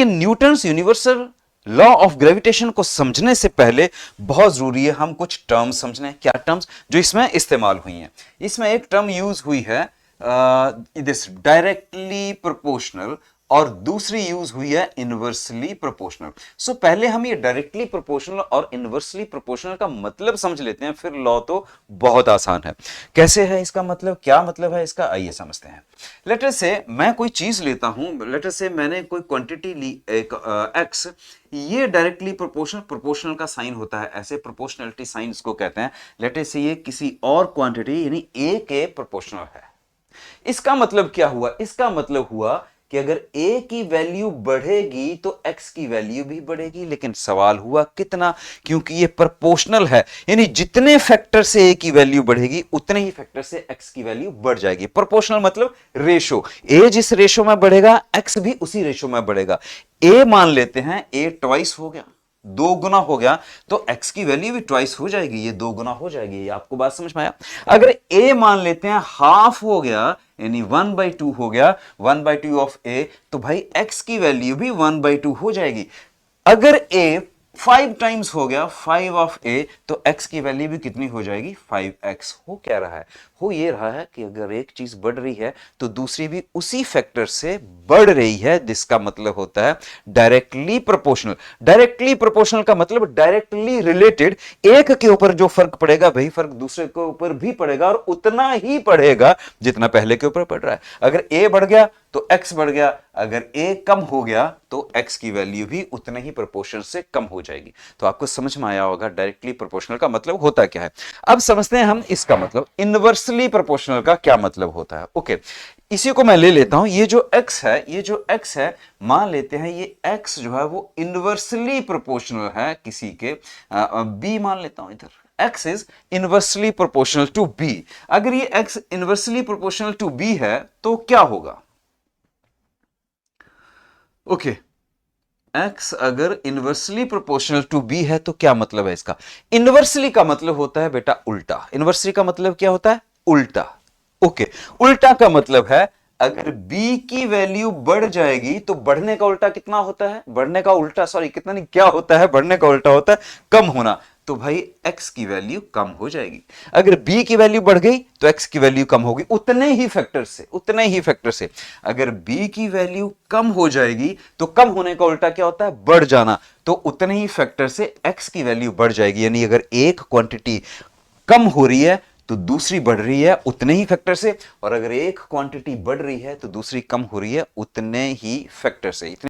लेकिन Newton's universal law of gravitation को समझने से पहले बहुत जरूरी है हम कुछ टर्म्स समझने। क्या टर्म्स जो इसमें इस्तेमाल हुई हैं? इसमें एक टर्म यूज हुई है दिस डायरेक्टली प्रोपोर्शनल, और दूसरी यूज हुई है इनवर्सली प्रोपोर्शनल। सो पहले हम ये डायरेक्टली प्रोपोर्शनल और इनवर्सली प्रोपोर्शनल का मतलब समझ लेते हैं, फिर लॉ तो बहुत आसान है। कैसे है इसका मतलब, क्या मतलब है इसका, आइए समझते हैं। लेट अस से मैं कोई चीज लेता हूं, लेट अस से मैंने कोई क्वांटिटी ली, एक एक्स, ये डायरेक्टली प्रोपोर्शनल, प्रोपोर्शनल का साइन होता है ऐसे, प्रोपोर्शनलिटी साइन इसको कहते हैं। लेट अस से ये किसी और क्वांटिटी यानी ए के प्रोपोर्शनल है। इसका मतलब क्या हुआ? इसका मतलब हुआ कि अगर a की वैल्यू बढ़ेगी तो x की वैल्यू भी बढ़ेगी, लेकिन सवाल हुआ कितना, क्योंकि ये प्रोपोर्शनल है, यानी जितने फैक्टर से a की वैल्यू बढ़ेगी उतने ही फैक्टर से x की वैल्यू बढ़ जाएगी। प्रोपोर्शनल मतलब रेशो, a जिस रेशो में बढ़ेगा x भी उसी रेशो में बढ़ेगा। a मान लेते हैं a ट्वाइस हो गया, 2 गुना हो गया, तो x की वैल्यू भी ट्वाइस हो जाएगी, ये 2 गुना हो जाएगी। ये आपको बात समझ में आया? अगर a मान लेते हैं हाफ हो गया, यानी 1/2 हो गया, 1/2 ऑफ a, तो भाई x की वैल्यू भी 1/2 हो जाएगी। अगर a 5 टाइम्स हो गया, 5 ऑफ a, तो x की वैल्यू भी कितनी हो जाएगी? 5x। हो क्या रहा है? हो ये रहा है कि अगर एक चीज बढ़ रही है तो दूसरी भी उसी फैक्टर से बढ़ रही है, जिसका मतलब होता है डायरेक्टली प्रोपोर्शनल। डायरेक्टली प्रोपोर्शनल का मतलब डायरेक्टली रिलेटेड, एक के ऊपर जो फर्क पड़ेगा वही फर्क दूसरे के ऊपर भी पड़ेगा, और उतना ही पड़ेगा जितना पहले के ऊपर पड़ रहा है। अगर a बढ़ गया तो x बढ़ गया, अगर a कम हो गया तो x की वैल्यू भी उतने ही प्रोपोर्शन से कम हो जाएगी। तो आपको समझ में आया होगा डायरेक्टली प्रोपोर्शनल का मतलब होता क्या है। अब समझते हैं हम इसका मतलब, इनवर्सली प्रोपोर्शनल का क्या मतलब होता है। ओके, इसी को मैं ले लेता हूं, ये जो x है, ये जो x है, मान लेते हैं ये x जो है वो इनवर्सली प्रोपोर्शनल है किसी के b मान लेता हूं इधर, x is inversely proportional to b। अगर ये x inversely proportional to b है तो क्या होगा? ओके, x अगर इनवर्सली प्रोपोर्शनल टू b है तो क्या मतलब है इसका? इनवर्सली का मतलब होता है बेटा उल्टा। इनवर्सली का मतलब क्या होता है? उल्टा। ओके, उल्टा का मतलब है अगर b की वैल्यू बढ़ जाएगी तो बढ़ने का उल्टा कितना होता है? बढ़ने का उल्टा, सॉरी कितना नहीं, क्या होता है? बढ़ने का उल्टा होता है कम होना। तो भाई x की वैल्यू कम हो जाएगी। अगर b की वैल्यू बढ़ गई तो x की वैल्यू कम होगी, उतने ही फैक्टर से, उतने ही फैक्टर से। अगर b की वैल्यू कम हो जाएगी तो कम होने का उल्टा क्या होता है? बढ़ जाना। तो उतने ही फैक्टर से x की वैल्यू बढ़ जाएगी, यानी अगर एक क्वांटिटी कम हो रही है तो दूसरी बढ़ रही है उतने ही फैक्टर से, और अगर एक क्वांटिटी बढ़ रही है तो दूसरी कम हो रही है उतने ही फैक्टर से।